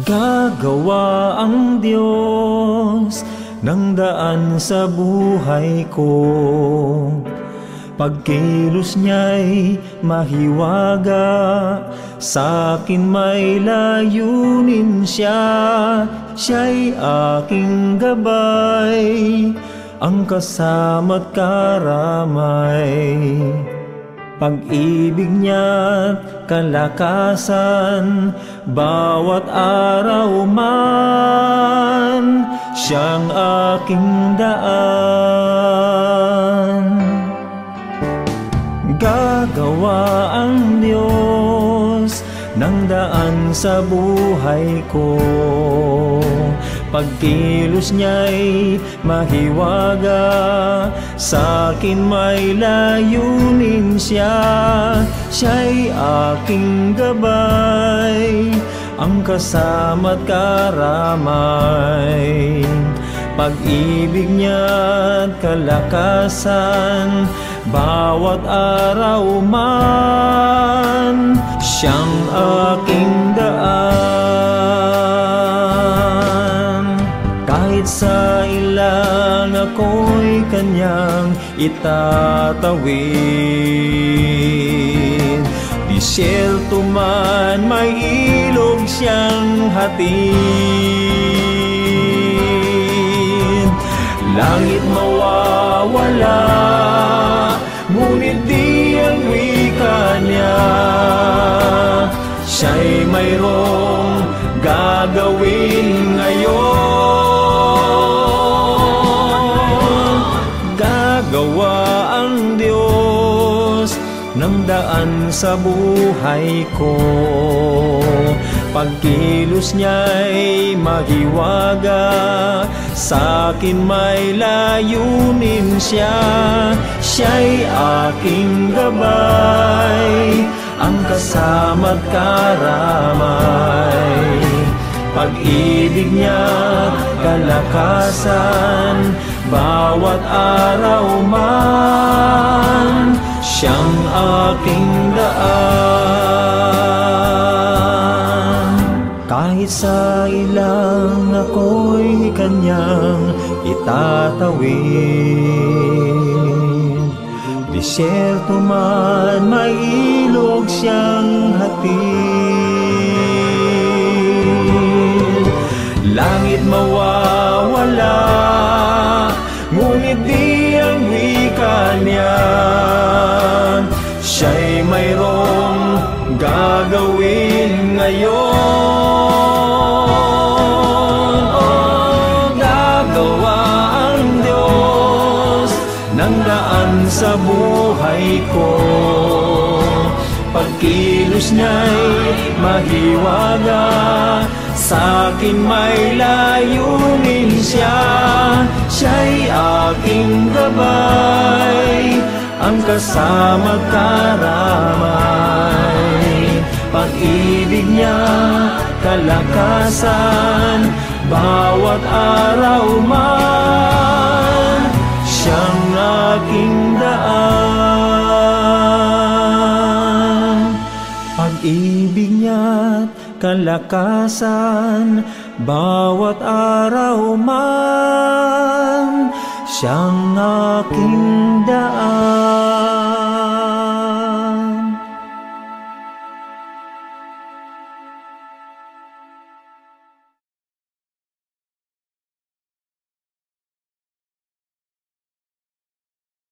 Gagawa ang Diyos ng daan sa buhay ko. Pagkilos niya'y mahiwaga, sa'kin may layunin siya. Siya'y aking gabay, ang kasama't karamay. Pag-ibig niya't kalakasan, bawat araw man, siyang aking daan. Gagawa ang Diyos ng daan sa buhay ko. Pagkilos niya'y mahiwaga, sa'kin may layunin siya. Siya'y aking gabay, ang kasama't karamay. Pag-ibig niya't kalakasan, bawat araw man, siyang aking daan. Kahit sa ilang ako'y kanyang itatawid, disyerto man may ilog siyang hatid. Langit mawawala, ngunit di ang wika niya. Siya'y mayroong gagawin ngayon. Gagawa ang Diyos ng daan sa buhay ko. Pagkilos niya'y mahiwaga, sa'kin may layunin siya. Siya'y aking gabay, ang kasama't karamay. Pag-ibig niya't kalakasan, bawat araw man, siyang aking daan. Kahit sa ilang ako'y kanyang itatawid, disyerto man may ilog siyang hatid. Langit mawawala, ngunit di ang wika niya. Siya'y mayroong gagawin ngayon. Gagawa ang Diyos ng daan sa buhay ko. Pagkilos niya'y mahiwaga, sa'kin may layunin siya. Siya'y aking gabay, ang kasama't karamay. Pag-ibig niya kalakasan, bawat araw man, siyang aking daan. Pag-ibig niya't kalakasan, bawat araw man, siyang aking